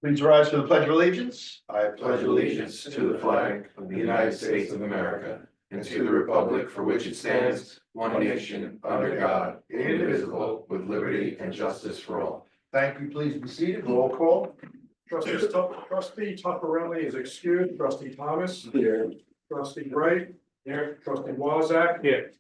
Please rise for the pledge of allegiance. I Pledge allegiance to the flag of the United States of America and to the republic for which it stands, one nation, under God, indivisible, with liberty and justice for all. Thank you. Please be seated. Roll call. Trustee Tupperelli is excused. Trustee Thomas. Here. Trustee Wright. Here. Trustee Wazak. Here.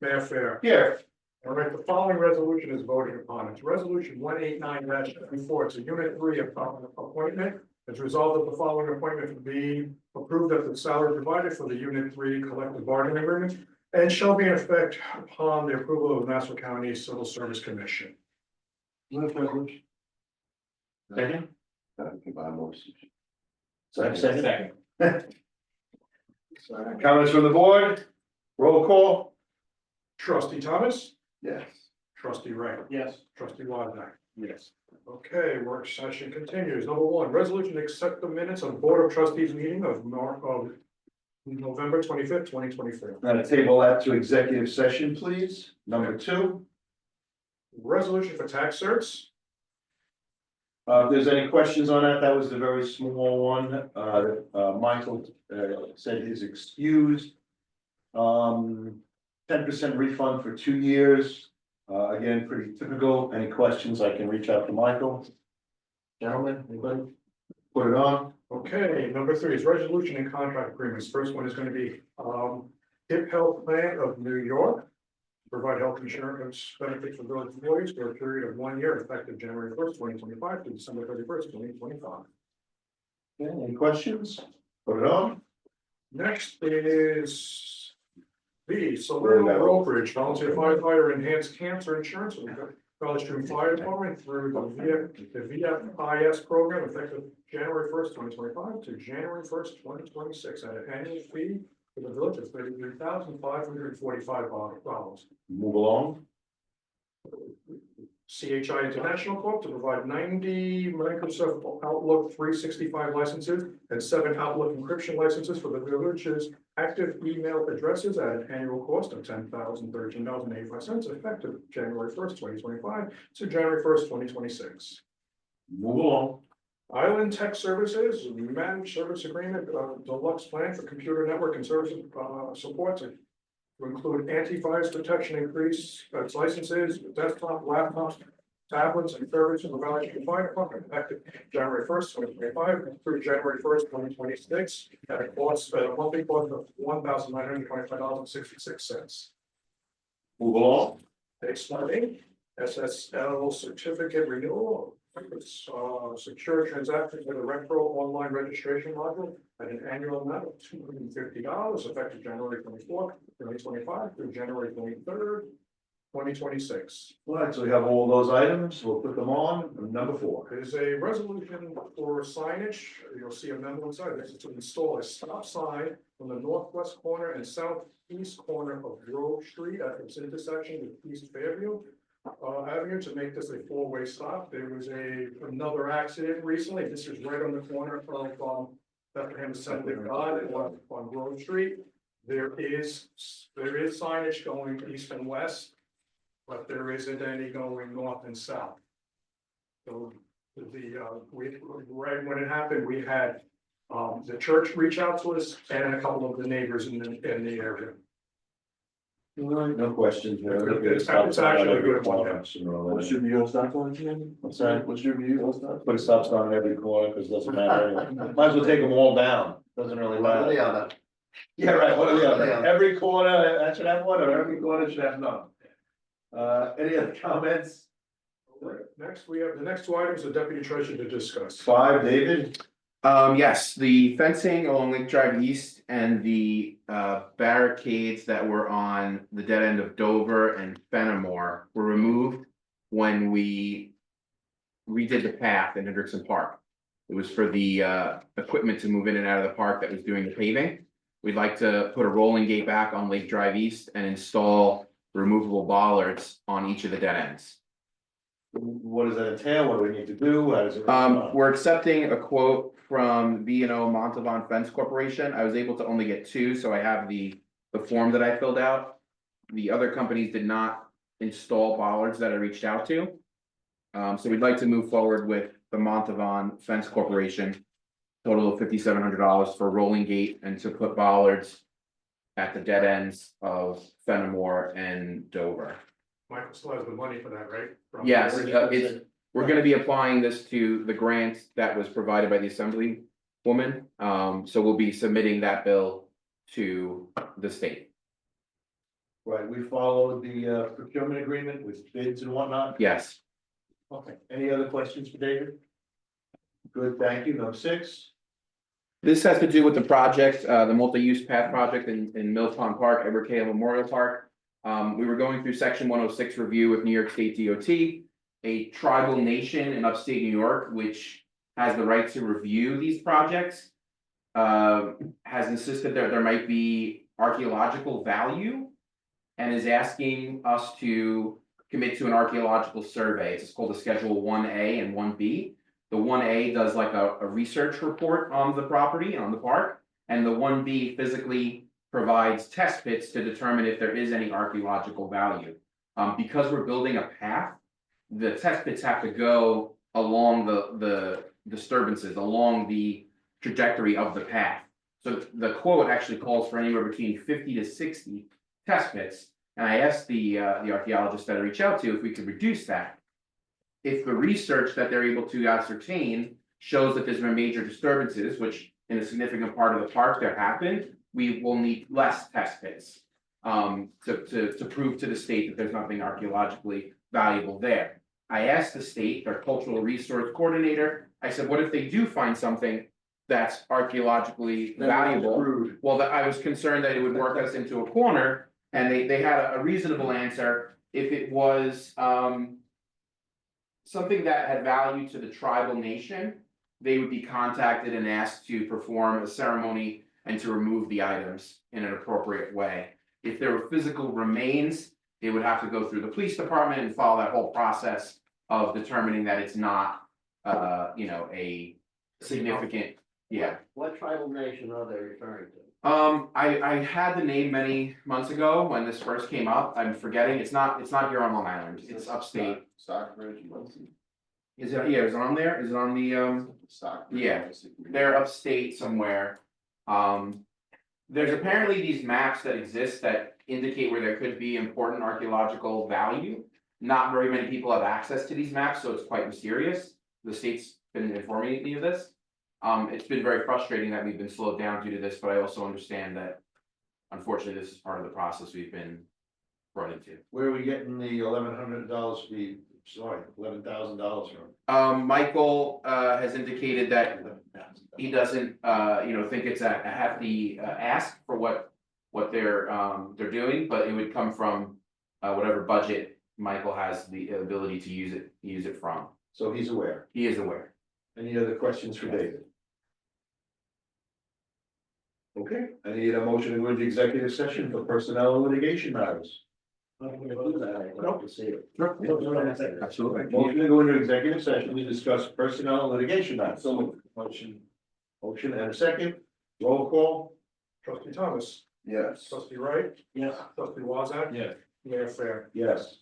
Mayor Fair. Here. All right, the following resolution is voting upon. It's resolution 189-24. It's a unit 3 appointment. It's resolved that the following appointment will be approved at the salary provided for the unit 3 collective bargaining agreement and shall be in effect upon the approval of the Nassau County Civil Service Commission. Move resolution. Second. Second. Comments from the board? Roll call. Trustee Thomas. Yes. Trustee Wright. Yes. Trustee Wazak. Yes. Okay, work session continues. Number 1, resolution to accept the minutes of Board of Trustees meeting of November 25th, 2024. Now table that to executive session, please. Number 2. Resolution for tax certs. If there's any questions on that, that was the very small one. Michael said he's excused. 10% refund for 2 years. Again, pretty typical. Any questions, I can reach out to Michael. Gentlemen, anybody? Put it on. Okay, number 3 is resolution and contract agreements. First one is going to be HIP Health Plan of New York. Provide health insurance benefits for village employees for a period of 1 year effective January 1st, 2025 to December 31st, 2025. Okay, any questions? Put it on. Next is the Salerno Brokerage Volunteer Firefighter Enhanced Cancer Insurance with the College Stream Fire Department through the VFIS program effective January 1st, 2025 to January 1st, 2026 at an annual fee for the village of $33,545. Move along. CHI International Corp. to provide 90 Microsoft Outlook 365 licenses and 7 Outlook encryption licenses for the village's active email addresses at an annual cost of $10,013.85 effective January 1st, 2025 to January 1st, 2026. Move along. Island Tech Services, managed service agreement, deluxe plan for computer network and service support to include antivirus protection, increase its licenses, desktop, laptops, tablets, and servers in the Valley Stream Fire Department effective January 1st, 2025 through January 1st, 2026 at a cost, a monthly cost of $1,925.66. Move along. Next one, SSL certificate renewal. It's secure transactions with a retro online registration module at an annual amount of $250 effective January 24th, 2025 through January 23rd, 2026. All right, so we have all those items. We'll put them on. Number 4. There's a resolution for signage. You'll see a memo inside. This is to install a stop sign from the northwest corner and southeast corner of Grove Street at its intersection with East Fairview Avenue to make this a 4-way stop. There was another accident recently. This is right on the corner of Bethlehem Assembly of God on Grove Street. There is signage going east and west, but there isn't any going north and south. So right when it happened, we had the church reach out to us and a couple of the neighbors in the area. No questions. It's actually a good one. What's your view on stop sign? What's that? What's your view on stop? Put a stop sign on every corner because it doesn't matter. Anyway. Might as well take them all down. Doesn't really matter. Yeah, right. What are the other? Every corner that should have one, or every corner should have none. Any other comments? Next, we have the next 2 items the deputy treasurer to discuss. 5, David. Yes, the fencing along Lake Drive East and the barricades that were on the dead end of Dover and Fenimore were removed when we redid the path in Hendrickson Park. It was for the equipment to move in and out of the park that was doing the paving. We'd like to put a rolling gate back on Lake Drive East and install removable bollards on each of the dead ends. What does that entail? What do we need to do? How does it? We're accepting a quote from B&O Montavon Fence Corporation. I was able to only get 2, so I have the form that I filled out. The other companies did not install bollards that I reached out to. So we'd like to move forward with the Montavon Fence Corporation. Total of $5,700 for a rolling gate and to put bollards. At the dead ends of Fenimore and Dover. Michael still has the money for that, right? From- Yes, we're gonna be applying this to the grant that was provided by the Assembly woman. So we'll be submitting that bill to the state. Right, we followed the procurement agreement with bids and whatnot. Yes, Okay, any other questions for David? Good, thank you. Number 6. this has to do with the project, the multi-use path project in Mill Pond Park, Edward K. Memorial Park. We were going through section 106 review with New York State DOT. A tribal nation in upstate New York, which has the right to review these projects. Has insisted that there might be archaeological value. And is asking us to commit to an archaeological survey. It's called a Schedule 1A and 1B. The 1A does like a research report on the property, on the park, and the 1B physically provides test pits to determine if there is any archaeological value. Because we're building a path, the test pits have to go along the disturbances, along the trajectory of the path. So the quote actually calls for anywhere between 50 to 60 test pits, and I asked the archaeologist that I reached out to if we could reduce that. If the research that they're able to ascertain shows that there's been major disturbances, which in a significant part of the park there have been, we will need less test pits. To prove to the state that there's nothing archaeologically valuable there. I asked the state, their cultural resource coordinator, I said, what if they do find something that's archaeologically valuable? Well, I was concerned that it would work us into a corner, and they had a reasonable answer. If it was, something that had value to the tribal nation, they would be contacted and asked to perform a ceremony and to remove the items in an appropriate way. If there were physical remains, they would have to go through the police department and follow that whole process of determining that it's not, a significant, yeah. What tribal nation are they referring to? I had the name many months ago when this first came up. I'm forgetting. It's not here on Long Island. It's upstate. Stockbridge. Is it, yeah, is it on there? Is it on the, Stockbridge. Yeah. They're upstate somewhere. There's apparently these maps that exist that indicate where there could be important archaeological value. Not very many people have access to these maps, so it's quite mysterious. The state's been informing me of this. It's been very frustrating that we've been slowed down due to this, but I also understand that unfortunately, this is part of the process we've been brought into. Where are we getting the $1,100 fee? Sorry, $11,000 from? Michael has indicated that he doesn't think it's a hefty ask for what they're doing, but it would come from whatever budget Michael has the ability to use it from. So he's aware. He is aware. Any other questions for David? Okay, I need a motion to go into executive session for personnel and litigation matters. Absolutely. Motion to go into executive session to discuss personnel and litigation matters. So motion and a second. Roll call. Trustee Thomas, Yes. trustee Wright, Yes. trustee Wazak. Yes. Mayor Fair. Yes.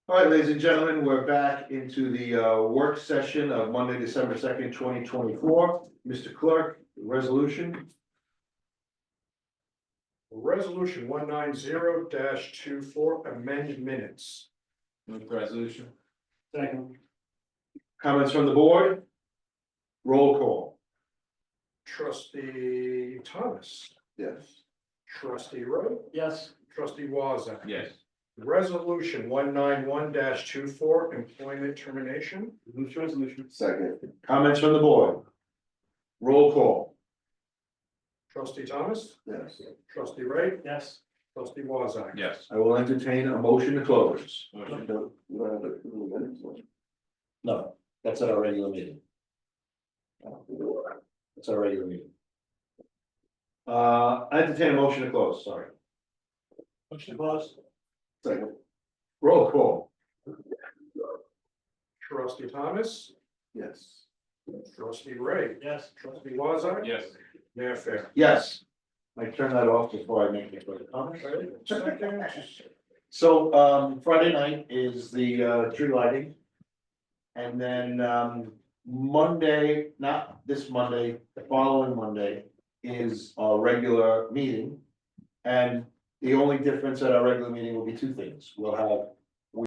All right, ladies and gentlemen, we're back into the work session of Monday, December 2nd, 2024. Mr. Clerk, resolution. Resolution 190-24, amend minutes. Move the resolution. Second. Comments from the board? Roll call. Trustee Thomas, Yes. trustee Wright, Yes. trustee Wazak. Yes. Resolution 191-24, employment termination. Move resolution. Second. Comments from the board? Roll call. Trustee Thomas, Yes. trustee Wright, Yes. trustee Wazak. Yes. I will entertain a motion to close. No, that's at our regular meeting. That's our regular meeting. I entertain a motion to close, sorry. Motion closed. Second. Roll call. Trustee Thomas, Yes. trustee Wright, Yes. trustee Wazak. Yes. Mayor Fair. Yes. I turn that off before I make any further comments. Second, So, Friday night is the, tree lighting. And then, Monday, not this Monday, the following Monday is our regular meeting. And the only difference at our regular meeting will be two things. We'll have